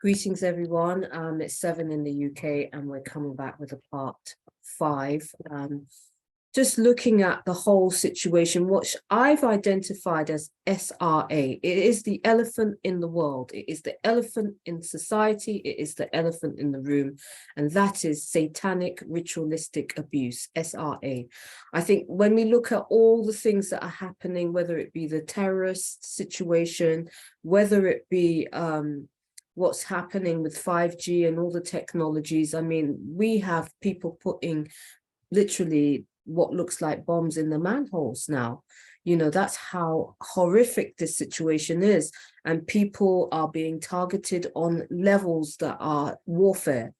Greetings, everyone. It's 7 in the UK, and we're coming back with a part 5. Just looking at the whole situation, what I've identified as SRA. It is the elephant in the world. It is the elephant in society. It is the elephant in the room, and that is satanic ritualistic abuse, SRA. I think when we look at all the things that are happening, whether it be the terrorist situation, whether it be what's happening with 5G and all the technologies. I mean, we have people putting literally what looks like bombs in the manholes now. You know, that's how horrific this situation is. And people are being targeted on levels that are warfare.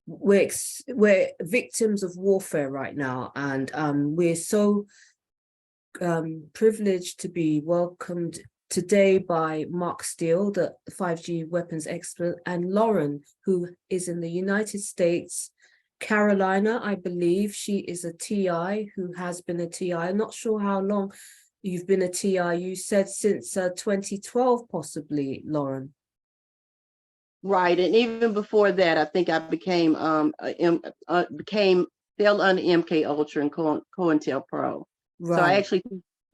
We're victims of warfare right now. And we're so privileged to be welcomed today by Mark Steele, the 5G weapons expert, and Lauren, who is in the United States. Carolina, I believe she is a TI, who has been a TI. I'm not sure how long you've been a TI. You said since 2012, possibly, Lauren. Right, and even before that, I think I became fell under MK Ultra and COINTELPRO. Right. So I actually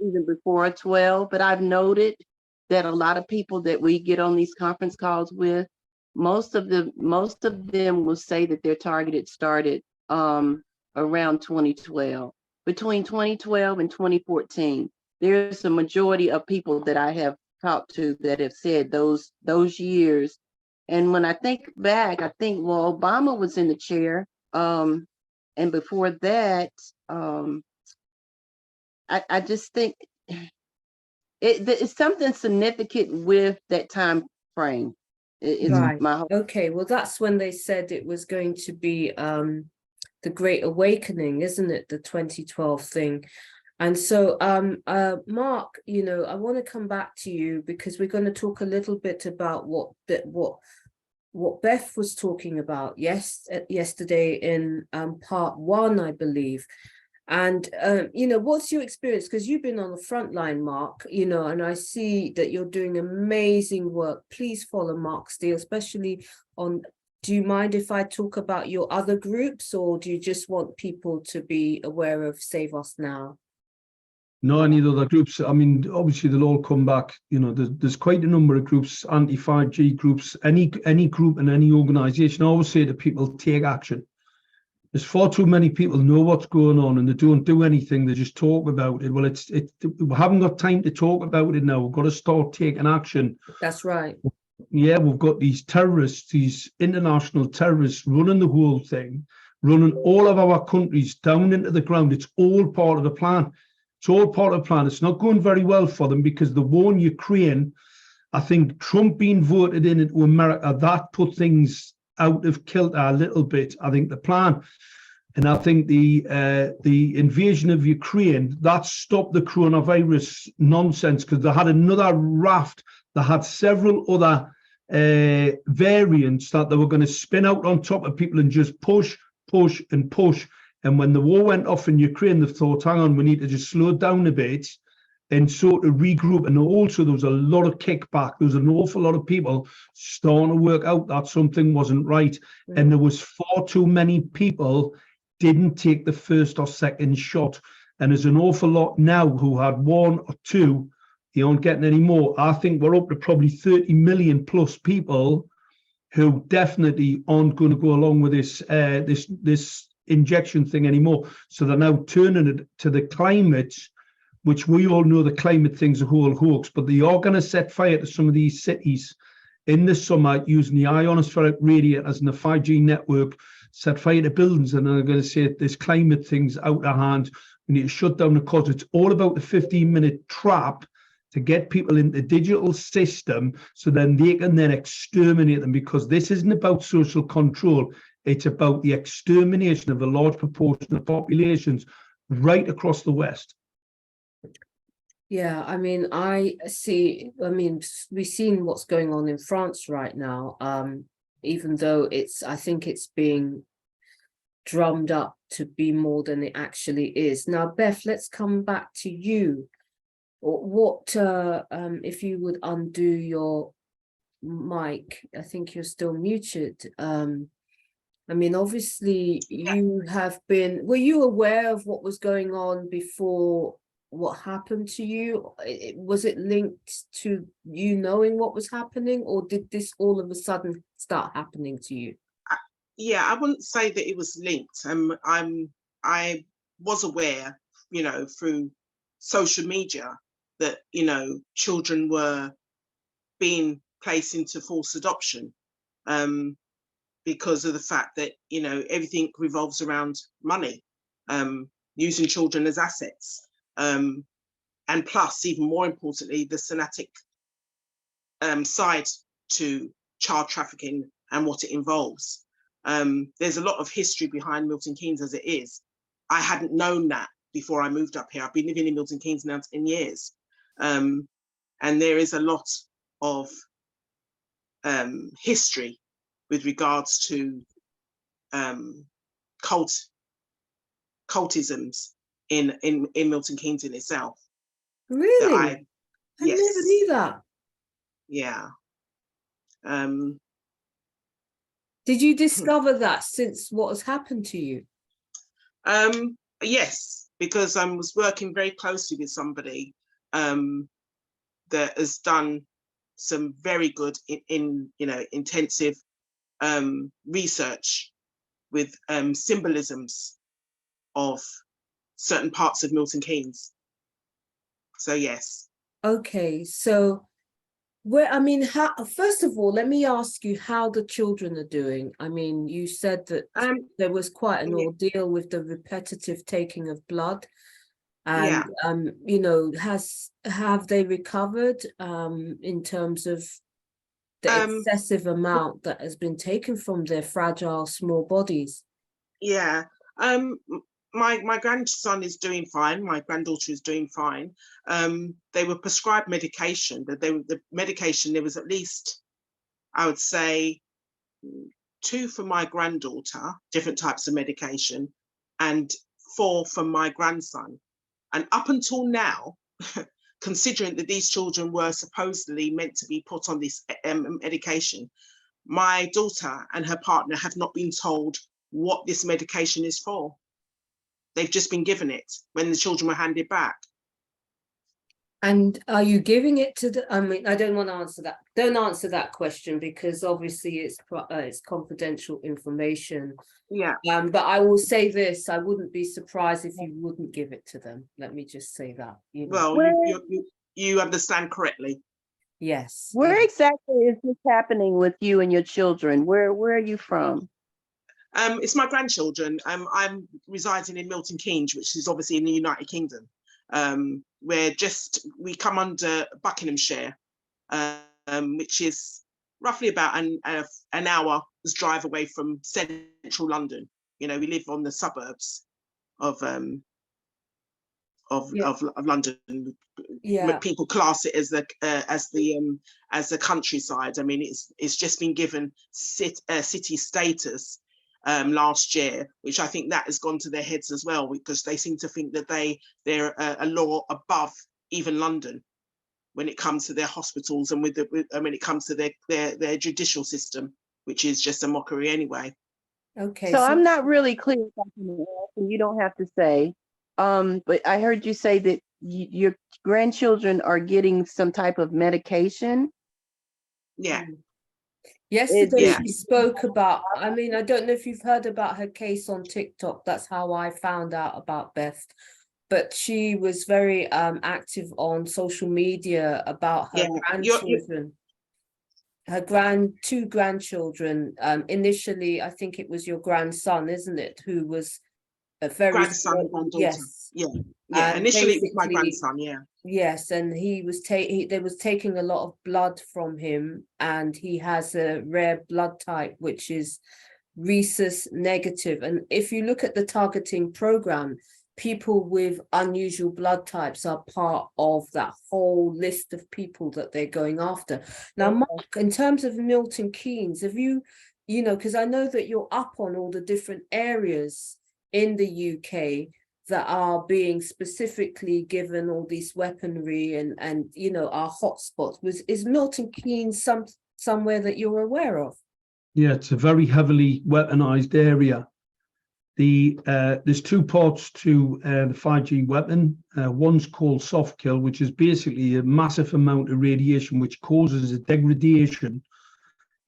even before 12, but I've noted that a lot of people that we get on these conference calls with, most of them will say that their targeted started around 2012. Between 2012 and 2014, there's a majority of people that I have talked to that have said those years. And when I think back, I think, well, Obama was in the chair, and before that, I just think it's something significant with that time frame. Right. Okay, well, that's when they said it was going to be the Great Awakening, isn't it? The 2012 thing. And so, Mark, you know, I want to come back to you because we're going to talk a little bit about what Beth was talking about yesterday in part 1, I believe. And, you know, what's your experience? Because you've been on the front line, Mark, you know, and I see that you're doing amazing work. Please follow Mark Steele, especially on, do you mind if I talk about your other groups, or do you just want people to be aware of Save Us Now? No, any other groups. I mean, obviously they'll all come back. You know, there's quite a number of groups, anti-5G groups, any group and any organization. I always say to people, take action. There's far too many people know what's going on and they don't do anything. They just talk about it. Well, we haven't got time to talk about it now. We've got to start taking action. That's right. Yeah, we've got these terrorists, these international terrorists running the whole thing, running all of our countries down into the ground. It's all part of the plan. It's all part of the plan. It's not going very well for them because the war in Ukraine, I think Trump being voted into America, that put things out of kilter a little bit. I think the plan, and I think the invasion of Ukraine, that stopped the coronavirus nonsense because they had another raft. They had several other variants that they were going to spin out on top of people and just push. And when the war went off in Ukraine, they thought, hang on, we need to just slow it down a bit and sort of regroup. And also there was a lot of kickback. There was an awful lot of people starting to work out that something wasn't right. Mm. And there was far too many people didn't take the first or second shot. And there's an awful lot now who had 1 or 2, they aren't getting any more. I think we're up to probably 30 million plus people who definitely aren't going to go along with this injection thing anymore. So they're now turning it to the climate, which we all know the climate thing's a whole hoax, but they are going to set fire to some of these cities in the summer using the ionospheric radiators and the 5G network, set fire to buildings, and they're going to say this climate thing's out of hand. We need to shut down the cause. It's all about the 15-minute trap to get people in the digital system so then they can then exterminate them, because this isn't about social control. It's about the extermination of a large proportion of populations right across the West. Yeah, I mean, we've seen what's going on in France right now, even though I think it's being drummed up to be more than it actually is. Now, Beth, let's come back to you. What, if you would undo your Mike. I think you're still muted. I mean, obviously you have been, were you aware of what was going on before what happened to you? Was it linked to you knowing what was happening, or did this all of a sudden start happening to you? Yeah, I wouldn't say that it was linked. I was aware, you know, through social media that, you know, children were being placed into false adoption, because of the fact that, you know, everything revolves around money, using children as assets, and plus, even more importantly, the Satanic side to child trafficking and what it involves. There's a lot of history behind Milton Keynes as it is. I hadn't known that before I moved up here. I've been living in Milton Keynes now 10 years. And there is a lot of history with regards to cultisms in Milton Keynes in itself. Really? I yes. never knew that. Yeah. Did you discover that since what has happened to you? Yes, because I was working very closely with somebody that has done some very good in you know, intensive research with symbolisms of certain parts of Milton Keynes. So yes. Okay, so I mean, how, first of all, let me ask you how the children are doing. I mean, you said that there was quite an ordeal with the repetitive taking of blood. And, you know, have they recovered in terms of the excessive amount that has been taken from their fragile, small bodies? Yeah. My grandson is doing fine. My granddaughter is doing fine. They were prescribed medication. The medication, there was at least, I would say, 2 for my granddaughter, different types of medication, and 4 for my grandson. And up until now, considering that these children were supposedly meant to be put on this medication, my daughter and her partner have not been told what this medication is for. They've just been given it when the children were handed back. And are you giving it to the, I mean, I don't want to answer that. Don't answer that question because obviously it's confidential information. Yeah. But I will say this, I wouldn't be surprised if you wouldn't give it to them. Let me just say that. You know. Well, you understand correctly. Yes. Where exactly is this happening with you and your children? Where are you from? It's my grandchildren. I'm residing in Milton Keynes, which is obviously in the United Kingdom. We come under Buckinghamshire, which is roughly about an hour's drive away from central London. You know, we live on the suburbs of London. Yeah. People class it as the countryside. I mean, it's just been given city status last year, which I think that has gone to their heads as well, because they seem to think that they're a law above even London when it comes to their hospitals and when it comes to their judicial system, which is just a mockery anyway. Okay. So I'm not really clear if I can ask, and you don't have to say, but I heard you say that your grandchildren are getting some type of medication. Yeah. Yesterday she spoke about, I mean, I don't know if you've heard about her case on TikTok. That's how I found out about Beth. But she was very active on social media about her grandchildren. Her 2 grandchildren. Initially, I think it was your grandson, isn't it? Who was a very grandson and granddaughter. Yes. Yeah. Initially it was my grandson, yeah. Yes, and he was they was taking a lot of blood from him, and he has a rare blood type which is rhesus negative. And if you look at the targeting program, people with unusual blood types are part of that whole list of people that they're going after. Now, Mark, in terms of Milton Keynes, have you know, because I know that you're up on all the different areas in the UK that are being specifically given all these weaponry and you know, our hotspots. Is Milton Keynes somewhere that you're aware of? Yeah, it's a very heavily weaponized area. There's two parts to the 5G weapon. One's called soft kill, which is basically a massive amount of radiation which causes a degradation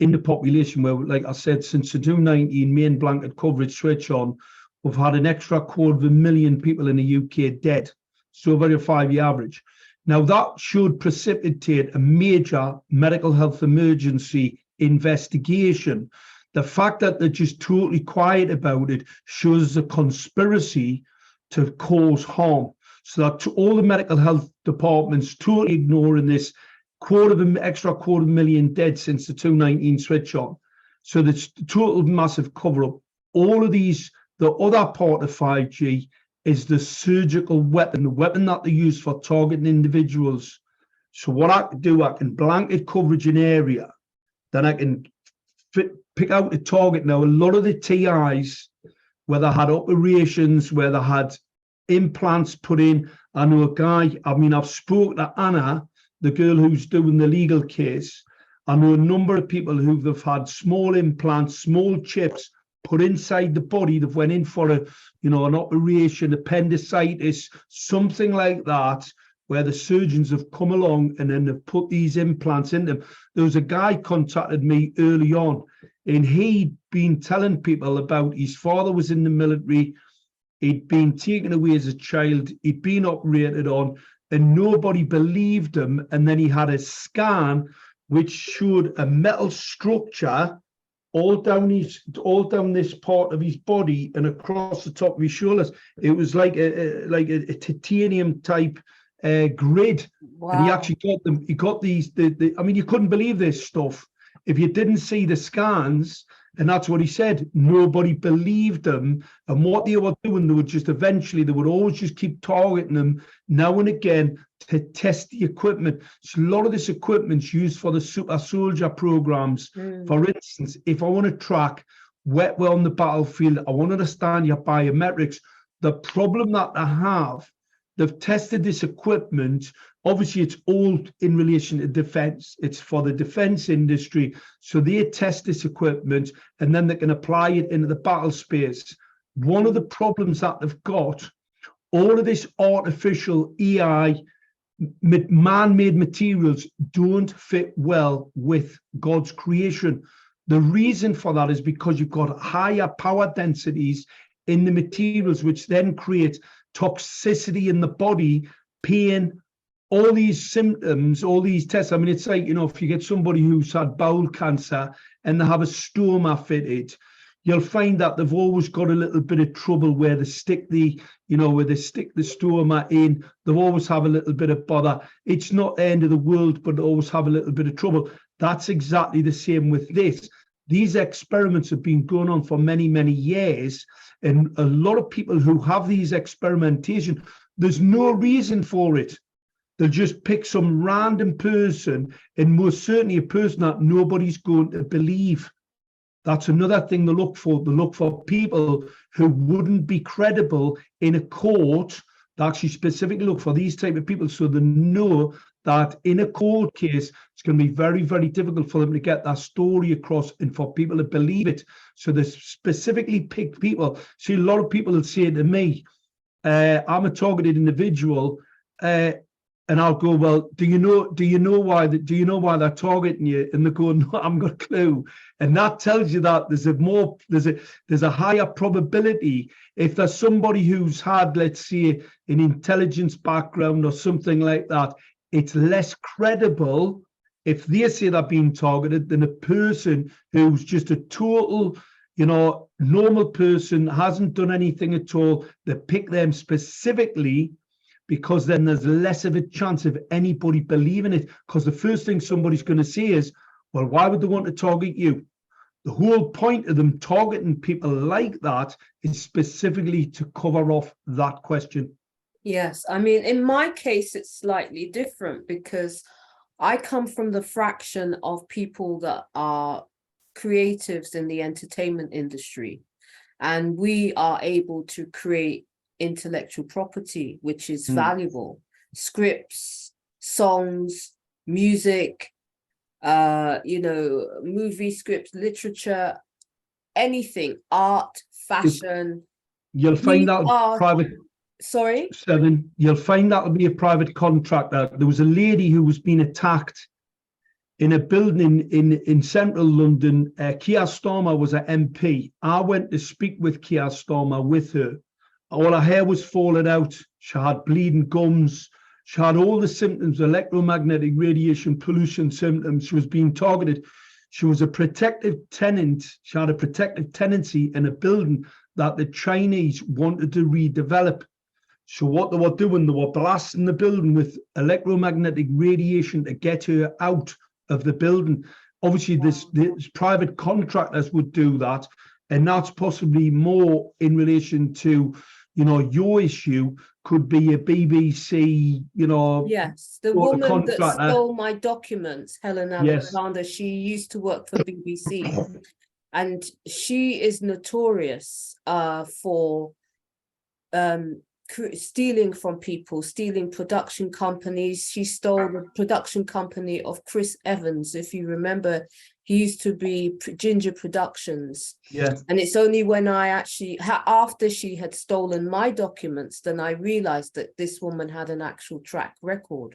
in the population where, like I said, since the 2019 main blanket coverage switch on, we've had an extra 250,000 people in the UK dead. So over a 5-year average. Now that should precipitate a major mental health emergency investigation. The fact that they're just totally quiet about it shows a conspiracy to cause harm. So that all the medical health departments totally ignoring this extra 250,000 dead since the 2019 switch on. So that's total massive cover up. All of these, the other part of 5G is the surgical weapon, the weapon that they use for targeting individuals. So what I can do, I can blanket coverage an area, then I can pick out a target. Now, a lot of the TIs, where they had operations, where they had implants put in, I know a guy, I mean, I've spoken to Anna, the girl who's doing the legal case. I know a number of people who've had small implants, small chips put inside the body. They've went in for an operation, appendicitis, something like that, where the surgeons have come along and then they've put these implants in them. There was a guy contacted me early on, and he'd been telling people about his father was in the military, he'd been taken away as a child, he'd been operated on, and nobody believed him. And then he had a scan which showed a metal structure all down this part of his body and across the top of his shoulders. It was like a titanium type grid. Wow. And he actually got them. He got these. I mean, you couldn't believe this stuff if you didn't see the scans. And that's what he said. Nobody believed them. And what they were doing, they would always just keep targeting them now and again to test the equipment. So a lot of this equipment's used for the super soldier programs. For instance, if I want to track where we're on the battlefield, I want to understand your biometrics. The problem that they have, they've tested this equipment. Obviously, it's all in relation to defense. It's for the defense industry. So they test this equipment and then they can apply it into the battle space. One of the problems that they've got, all of this artificial AI, man-made materials don't fit well with God's creation. The reason for that is because you've got higher power densities in the materials, which then create toxicity in the body, pain, all these symptoms, all these tests. I mean, it's like, if you get somebody who's had bowel cancer and they have a stoma fitted, you'll find that they've always got a little bit of trouble where they stick the stoma in. They'll always have a little bit of bother. It's not the end of the world, but they always have a little bit of trouble. That's exactly the same with this. These experiments have been going on for many, many years. And a lot of people who have these experimentation, there's no reason for it. They'll just pick some random person, and most certainly a person that nobody's going to believe. That's another thing they look for. They look for people who wouldn't be credible in a court. They actually specifically look for these type of people, so they know that in a court case, it's going to be very, very difficult for them to get that story across and for people to believe it. So they specifically pick people. See, a lot of people will say to me, I'm a targeted individual, and I'll go, well, do you know why they're targeting you? And they go, no, I haven't got a clue. And that tells you that there's a higher probability if there's somebody who's had, let's say, an intelligence background or something like that. It's less credible if they say they're being targeted than a person who's just a total, normal person, hasn't done anything at all. They pick them specifically because then there's less of a chance of anybody believing it. Because the first thing somebody's going to say is, well, why would they want to target you? The whole point of them targeting people like that is specifically to cover off that question. Yes, I mean, in my case, it's slightly different because I come from the fraction of people that are creatives in the entertainment industry, and we are able to create intellectual property, which is valuable. Scripts, songs, music, you know, movie scripts, literature, anything, art, fashion. You'll find that private. Sorry? Seven, you'll find that'll be a private contractor. There was a lady who was being attacked in a building in central London. Keir Starmer was an MP. I went to speak with Keir Starmer with her. All her hair was falling out. She had bleeding gums. She had all the symptoms, electromagnetic radiation, pollution symptoms. She was being targeted. She was a protective tenant. She had a protective tenancy in a building that the Chinese wanted to redevelop. So what they were doing, they were blasting the building with electromagnetic radiation to get her out of the building. Obviously, this private contractors would do that, and that's possibly more in relation to, you know, your issue could be a BBC, you know. Yes, the woman that stole my documents, Helen Alexander, she used to work for BBC, and she is notorious for stealing from people, stealing production companies. She stole the production company of Chris Evans. If you remember, he used to be Ginger Productions. Yeah. And it's only when I actually, after she had stolen my documents, then I realized that this woman had an actual track record.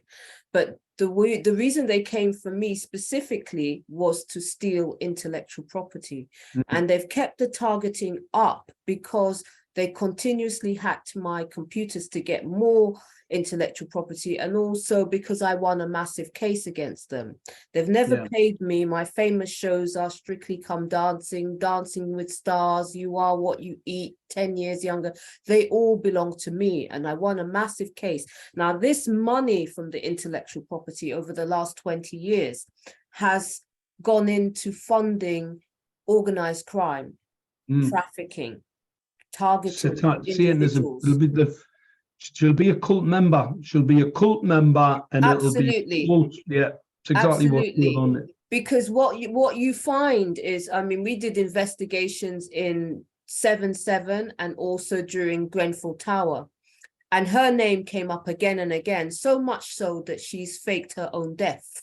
But the reason they came for me specifically was to steal intellectual property. And they've kept the targeting up because they continuously hacked my computers to get more intellectual property, and also because I won a massive case against them. They've never paid me. My famous shows are Strictly Come Dancing, Dancing with Stars, You Are What You Eat, 10 Years Younger. They all belong to me, and I won a massive case. Now, this money from the intellectual property over the last 20 years has gone into funding organized crime, trafficking, targeting individuals. She'll be a cult member. She'll be a cult member, and absolutely. It'll be it's exactly what's going on there. Because what you find is, I mean, we did investigations in 7/7 and also during Grenfell Tower, and her name came up again and again, so much so that she's faked her own death.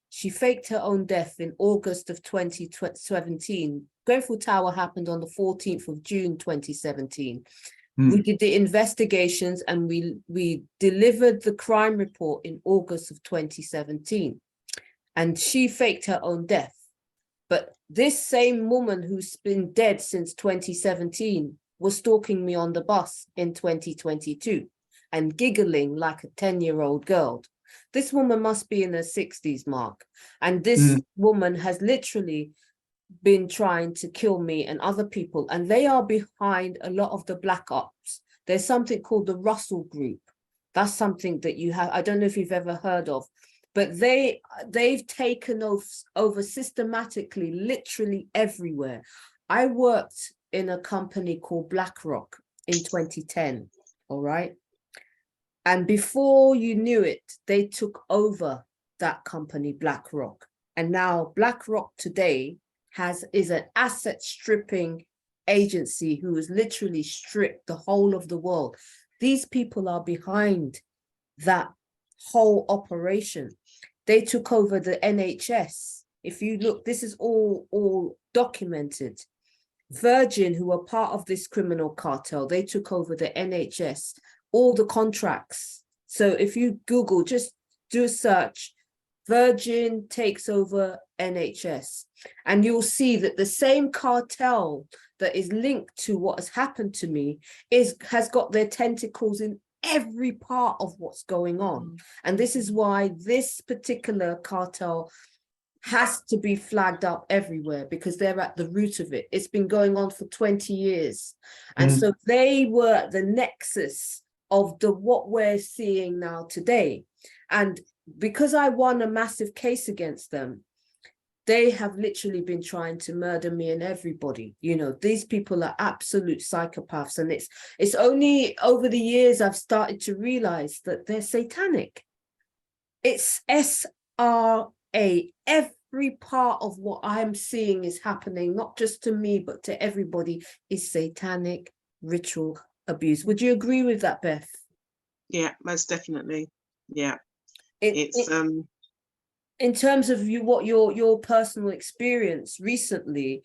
She faked her own death in August of 2017. Grenfell Tower happened on the 14th of June, 2017. We did the investigations and we delivered the crime report in August of 2017. And she faked her own death. But this same woman who's been dead since 2017 was stalking me on the bus in 2022 and giggling like a 10-year-old girl. This woman must be in her 60s, Mark. And this woman has literally been trying to kill me and other people, and they are behind a lot of the black ops. There's something called the Russell Group. That's something that you have, I don't know if you've ever heard of, but they've taken over systematically, literally everywhere. I worked in a company called BlackRock in 2010, all right? And before you knew it, they took over that company, BlackRock. And now BlackRock today is an asset stripping agency who has literally stripped the whole of the world. These people are behind that whole operation. They took over the NHS. If you look, this is all documented. Virgin, who were part of this criminal cartel, they took over the NHS, all the contracts. So if you Google, just do a search, Virgin takes over NHS, and you'll see that the same cartel that is linked to what has happened to me has got their tentacles in every part of what's going on. And this is why this particular cartel has to be flagged up everywhere, because they're at the root of it. It's been going on for 20 years. And so they were the nexus of what we're seeing now today. And because I won a massive case against them, they have literally been trying to murder me and everybody. You know, these people are absolute psychopaths. And it's only over the years I've started to realize that they're satanic. It's SRA. Every part of what I'm seeing is happening, not just to me, but to everybody, is satanic ritual abuse. Would you agree with that, Beth? Yeah, most definitely. Yeah. in terms of what your personal experience recently,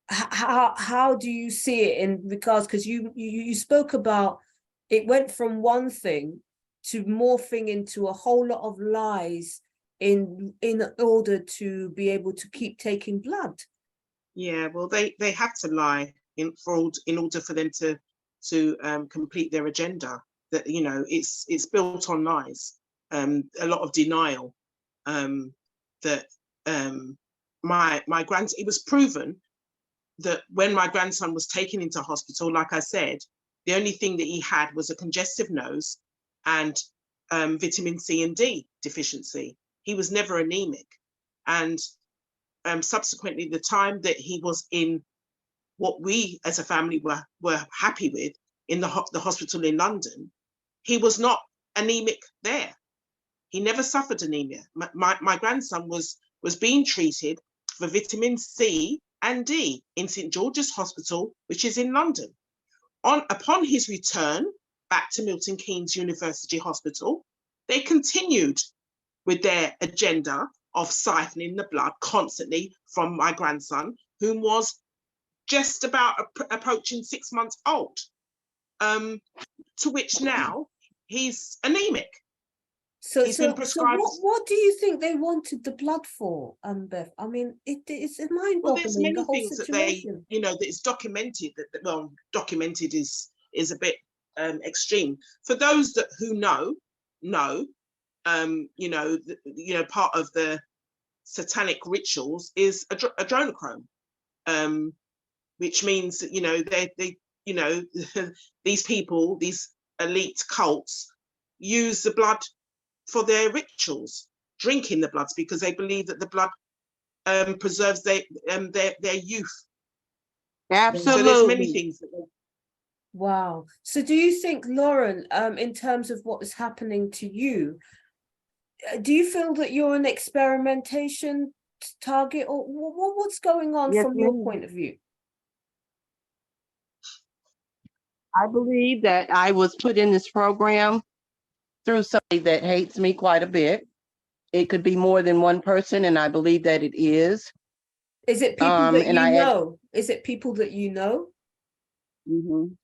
how do you see it in regards, because you spoke about it went from one thing to morphing into a whole lot of lies in order to be able to keep taking blood. Yeah, well, they have to lie in order for them to complete their agenda. That, you know, it's built on lies, a lot of denial. That my grandson, it was proven that when my grandson was taken into hospital, like I said, the only thing that he had was a congestive nose and vitamin C and D deficiency. He was never anemic. And subsequently, the time that he was in what we as a family were happy with in the hospital in London, he was not anemic there. He never suffered anemia. My grandson was being treated for vitamin C and D in St George's Hospital, which is in London. Upon his return back to Milton Keynes University Hospital, they continued with their agenda of siphoning the blood constantly from my grandson, whom was just about approaching 6 months old, to which now he's anemic. So, He's been prescribed. So what do you think they wanted the blood for, Beth? I mean, it's mind-boggling. Well, there's many the whole things situation. that they, you know, that it's documented. Well, documented is a bit extreme. For those who know, part of the Satanic rituals is adrenochrome, which means that, you know, they these people, these elite cults, use the blood for their rituals, drinking the bloods, because they believe that the blood preserves their youth. Absolutely. So there's many things that they... Wow. So do you think, Lauren, in terms of what is happening to you, do you feel that you're an experimentation target, or what's going on from your point of view? I believe that I was put in this program through somebody that hates me quite a bit. It could be more than one person, and I believe that it is. Is it people that you know? Is it people that you know? Mm-hmm.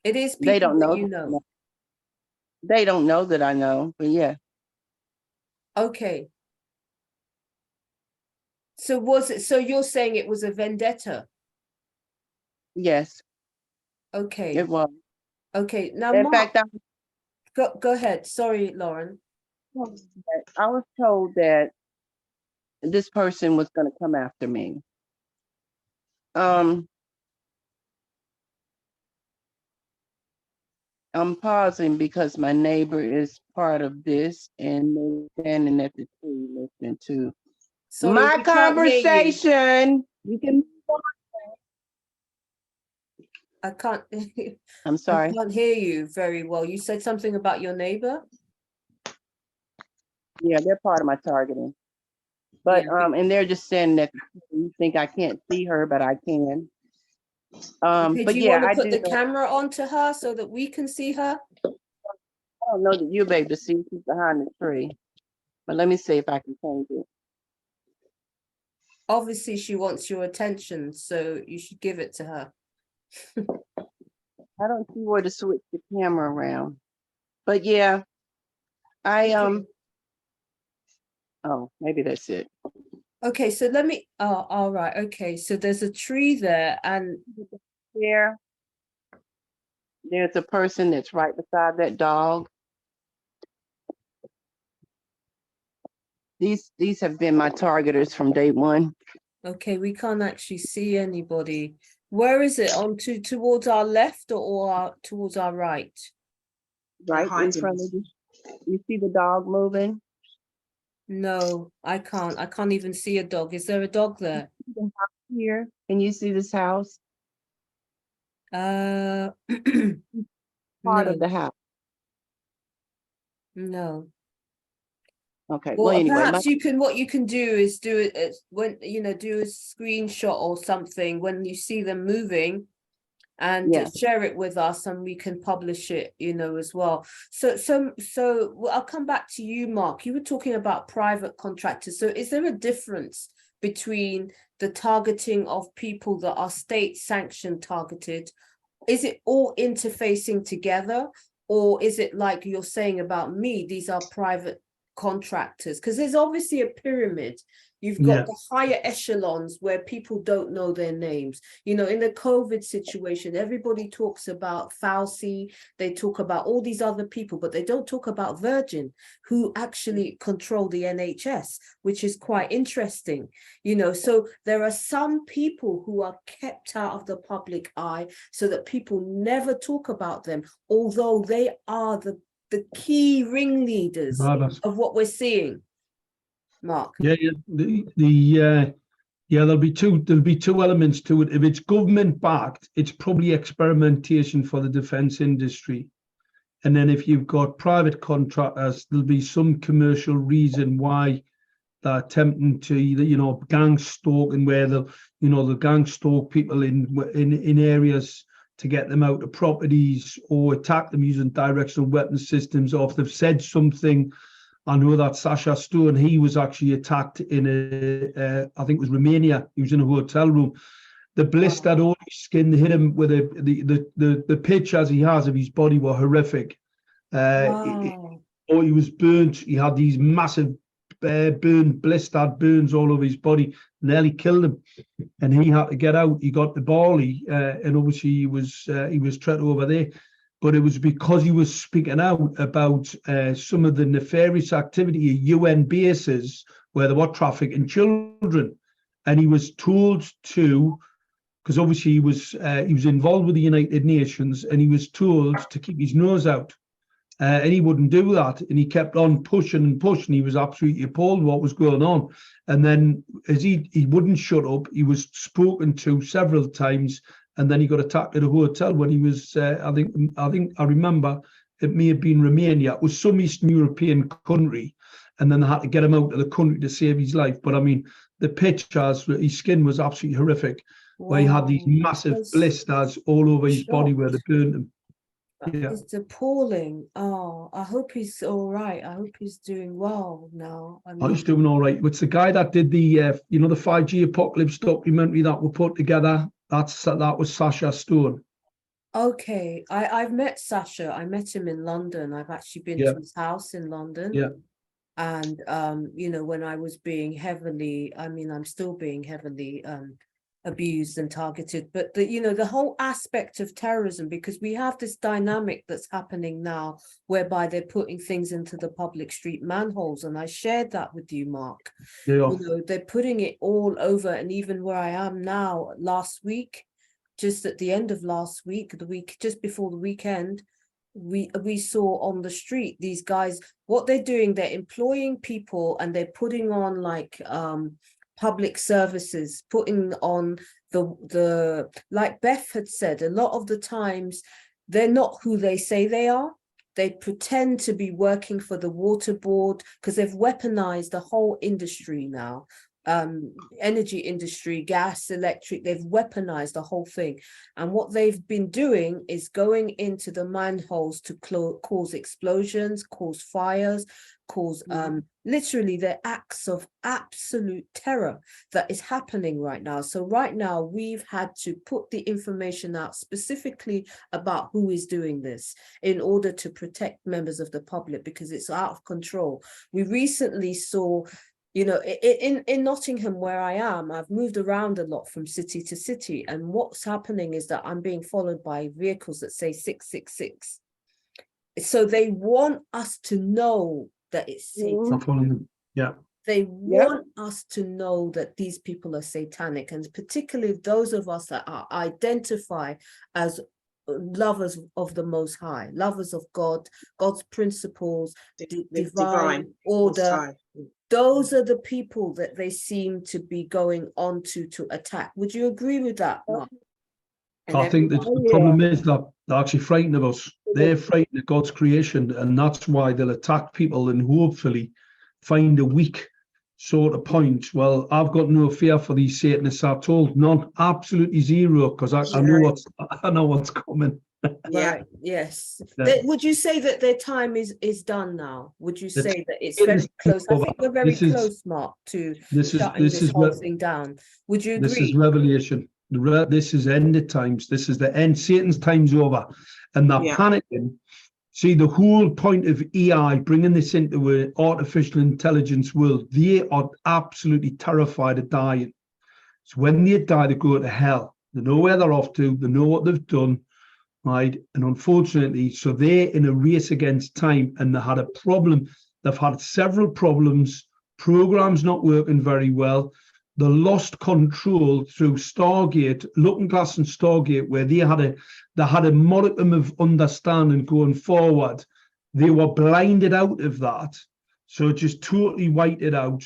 It is people they don't know that you know. They don't know that I know, but yeah. Okay. So was it, so you're saying it was a vendetta? Yes. Okay. It was. Okay. Now, in Mark, fact, go ahead. Sorry, Lauren. I was told that this person was going to come after me. I'm pausing because my neighbor is part of this, and they're standing at the tree listening to my conversation. You can. I can't. I'm sorry. I can't hear you very well. You said something about your neighbor. Yeah, they're part of my targeting. But and they're just saying that you think I can't see her, but I can. Okay, but do you yeah, want to I put the camera onto her so that we can see her? I don't know that you'll be able to see, she's behind the tree. But let me see if I can change it. Obviously, she wants your attention, so you should give it to her. I don't see where to switch the camera around. But yeah, oh, maybe that's it. Okay, so let me, oh, all right, okay, so there's a tree there, and there's a person that's right beside that dog. These have been my targeters from day one. Okay, we can't actually see anybody. Where is it? Towards our left or towards our right? Right in front of you. You see the dog moving? No, I can't. I can't even see a dog. Is there a dog there? Here. Can you see this house? Part of the house. No. Okay. Well, anyway, perhaps what you can do is do it when, you know, do a screenshot or something when you see them moving, and Yeah. share it with us, and we can publish it, you know, as well. So I'll come back to you, Mark. You were talking about private contractors. So is there a difference between the targeting of people that are state sanctioned targeted? Is it all interfacing together, or is it like you're saying about me, these are private contractors? Because there's obviously a pyramid. You've got the higher echelons where people don't know their names. You know, in the COVID situation, everybody talks about Fauci, they talk about all these other people, but they don't talk about Virgin, who actually control the NHS, which is quite interesting. You know, so there are some people who are kept out of the public eye so that people never talk about them, although they are the key ringleaders of what we're seeing. Mark. Yeah, there'll be two elements to it. If it's government backed, it's probably experimentation for the defense industry. And then if you've got private contractors, there'll be some commercial reason why they're attempting to either, you know, gang stalking, where they'll gang stalk people in areas to get them out of properties, or attack them using directional weapon systems, or if they've said something. I know that Sasha Stone, he was actually attacked in I think it was Romania. He was in a hotel room. The blistered all his skin, hit him with the pictures he has of his body were horrific. Or he was burnt. He had these massive blistered burns all over his body, nearly killed him. And he had to get out. He got to Bali, and obviously he was treated over there. But it was because he was speaking out about some of the nefarious activity at UN bases where they were trafficking children. And he was told to, because obviously he was involved with the United Nations, and he was told to keep his nose out. And he wouldn't do that. And he kept on pushing and pushing. He was absolutely appalled what was going on. And then as he wouldn't shut up, he was spoken to several times. And then he got attacked at a hotel when he was, I remember it may have been Romania. It was some Eastern European country. And then they had to get him out of the country to save his life. But I mean, the pictures, his skin was absolutely horrific, where he had these massive blisters all over his body where they burned him. Yeah. It's appalling. Oh, I hope he's all right. I hope he's doing well now. I mean, He's doing all right. It's the guy that did the, the 5G Apocalypse documentary that we put together. That was Sasha Stone. Okay, I've met Sasha. I met him in London. I've actually been to his house in London. Yeah. And you know, when I was being heavily, I'm still being heavily abused and targeted, but the whole aspect of terrorism, because we have this dynamic that's happening now whereby they're putting things into the public street manholes, and I shared that with you, Mark. They're putting it all over, and even where I am now, last week, just at the end of last week, the week just before the weekend, we saw on the street these guys, what they're doing, they're employing people and they're putting on like public services, putting on the like Beth had said, a lot of the times they're not who they say they are. They pretend to be working for the water board because they've weaponized the whole industry now. Energy industry, gas, electric, they've weaponized the whole thing. And what they've been doing is going into the manholes to cause explosions, cause fires, cause literally the acts of absolute terror that is happening right now. So right now we've had to put the information out specifically about who is doing this in order to protect members of the public, because it's out of control. We recently saw, in Nottingham, where I am, I've moved around a lot from city to city. And what's happening is that I'm being followed by vehicles that say 666. So they want us to know that it's satanic. Yeah. They want us to know that these people are satanic, and particularly those of us that are identify as lovers of the Most High, lovers of God, God's principles, divine order. Those are the people that they seem to be going on to attack. Would you agree with that, Mark? I think that the problem is that they're actually frightened of us. They're frightened of God's creation, and that's why they'll attack people and hopefully find a weak sort of point. Well, I've got no fear for these Satanists at all. None, absolutely zero, because I know what's coming. Yeah. Right. Yes. Yeah. Would you say that their time is done now? Would you say that it's it very is close? I over. think we're very This is- close, Mark, to This is shutting this this is whole what thing down. Would you this is agree? revelation. This is end of times. This is the end. Satan's time's over, and they're Yeah. panicking. See, the whole point of AI, bringing this into an artificial intelligence world, they are absolutely terrified of dying. So when they die, they go to hell. They know where they're off to. They know what they've done, right? And unfortunately, so they're in a race against time, and they had a problem. They've had several problems. Programs not working very well. They lost control through Stargate, Looking Glass and Stargate, where they had a modicum of understanding going forward. They were blinded out of that, so it just totally wiped it out.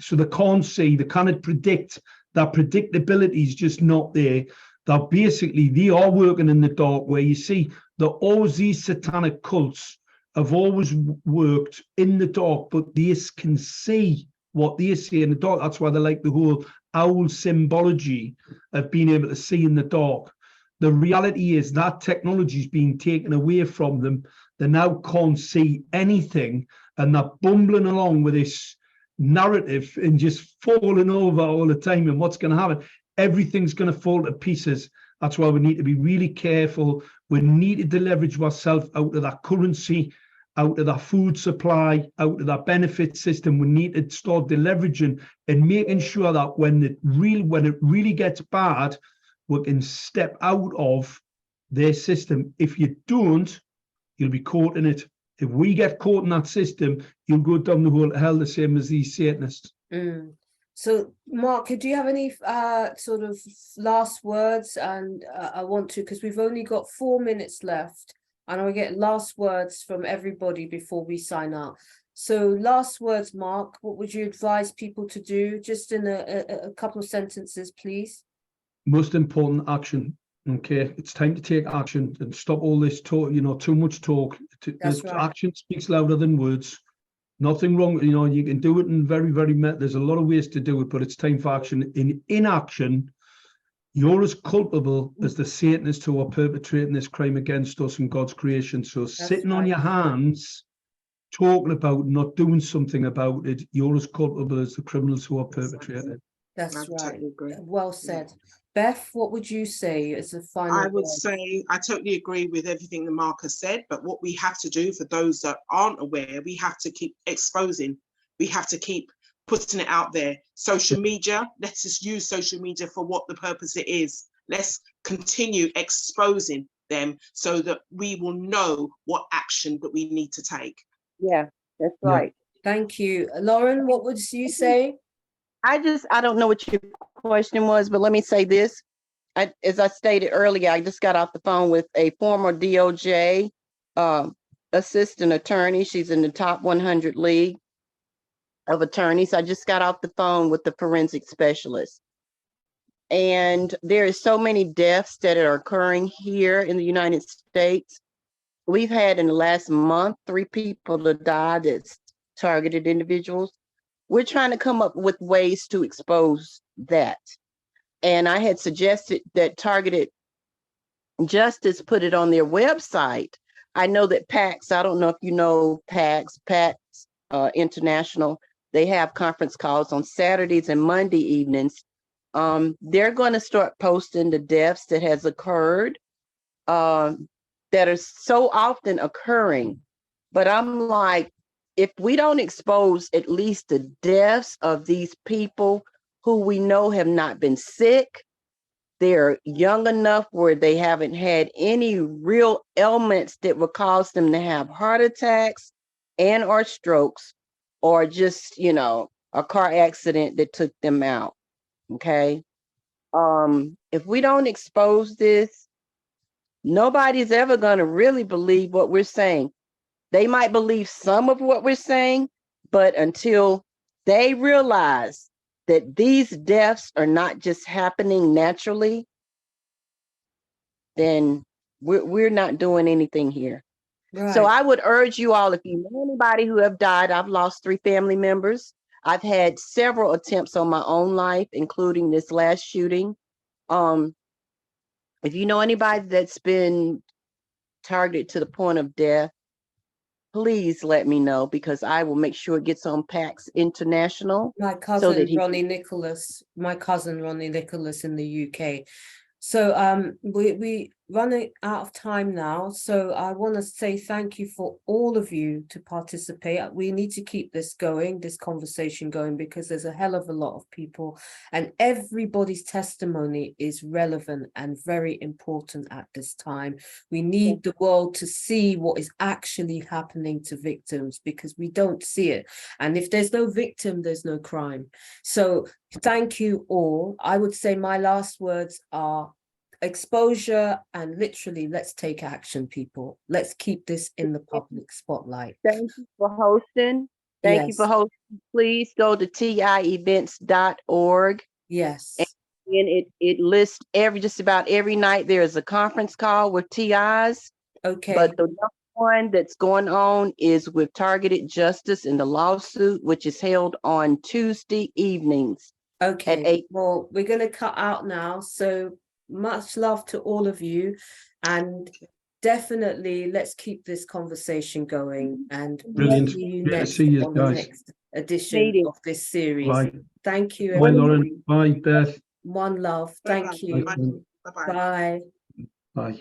So they can't see, they cannot predict. That predictability is just not there. That basically they are working in the dark, where you see that all these satanic cults have always worked in the dark, but they can see what they see in the dark. That's why they like the whole owl symbology of being able to see in the dark. The reality is that technology is being taken away from them. They now can't see anything, and they're bumbling along with this narrative and just falling over all the time. And what's going to happen? Everything's going to fall to pieces. That's why we need to be really careful. We need to leverage ourselves out of that currency, out of that food supply, out of that benefit system. We need to start deleveraging and making sure that when it really gets bad, we can step out of their system. If you don't, you'll be caught in it. If we get caught in that system, you'll go down the hole of hell the same as these Satanists. So, Mark, do you have any sort of last words? And I want to, because we've only got 4 minutes left, and I get last words from everybody before we sign out. So, last words, Mark, what would you advise people to do? Just in a couple of sentences, please. Most important, action. Okay, it's time to take action and stop all this talk. Too much talk. That's right. Action speaks louder than words. Nothing wrong. You can do it in very, very. There's a lot of ways to do it, but it's time for action. In inaction, you're as culpable as the Satanists who are perpetrating this crime against us and God's creation. So sitting on your hands, talking about not doing something about it, you're as culpable as the criminals who are perpetrating it. That's I right. totally agree. Well said. Beth, what would you say as a final I would word? say I totally agree with everything that Mark has said, but what we have to do for those that aren't aware, we have to keep exposing. We have to keep putting it out there. Social media, let's just use social media for what the purpose it is. Let's continue exposing them so that we will know what action that we need to take. Yeah, that's right. Thank you. Lauren, what would you say? I don't know what your question was, but let me say this. As I stated earlier, I just got off the phone with a former DOJ assistant attorney. She's in the top 100 league of attorneys. I just got off the phone with the forensic specialist. And there is so many deaths that are occurring here in the United States. We've had in the last month 3 people to die that's targeted individuals. We're trying to come up with ways to expose that. And I had suggested that Targeted Justice put it on their website. I know that PAX, I don't know if you know PAX International, they have conference calls on Saturdays and Monday evenings. They're going to start posting the deaths that has occurred, that are so often occurring. But I'm like, if we don't expose at least the deaths of these people who we know have not been sick, they're young enough where they haven't had any real ailments that would cause them to have heart attacks and or strokes, or just, a car accident that took them out. Okay. If we don't expose this, nobody's ever going to really believe what we're saying. They might believe some of what we're saying, but until they realize that these deaths are not just happening naturally, then we're not doing anything here. Right. So I would urge you all, if you know anybody who have died, I've lost 3 family members. I've had several attempts on my own life, including this last shooting. If you know anybody that's been targeted to the point of death, please let me know, because I will make sure it gets on PAX International. My so that cousin he Ronnie Nicholas, in the UK. So we running out of time now. So I want to say thank you for all of you to participate. We need to keep this going, this conversation going, because there's a hell of a lot of people and everybody's testimony is relevant and very important at this time. We need the world to see what is actually happening to victims, because we don't see it. And if there's no victim, there's no crime. So thank you all. I would say my last words are exposure, and literally, let's take action, people. Let's keep this in the public spotlight. Thank you for hosting. Thank you for hosting. Please go to tievents.org. Yes. And it lists just about every night there is a conference call with TIs. Okay. But the one that's going on is with Targeted Justice in the lawsuit, which is held on Tuesday evenings. Okay. At 8. Well, we're going to cut out now. So much love to all of you, and definitely let's keep this conversation going, and we'll see you next on the next edition of this series. Bye. Thank you, Bye, everybody. Lauren. Bye, Beth. One love. Thank you. Bye-bye. Bye. Bye.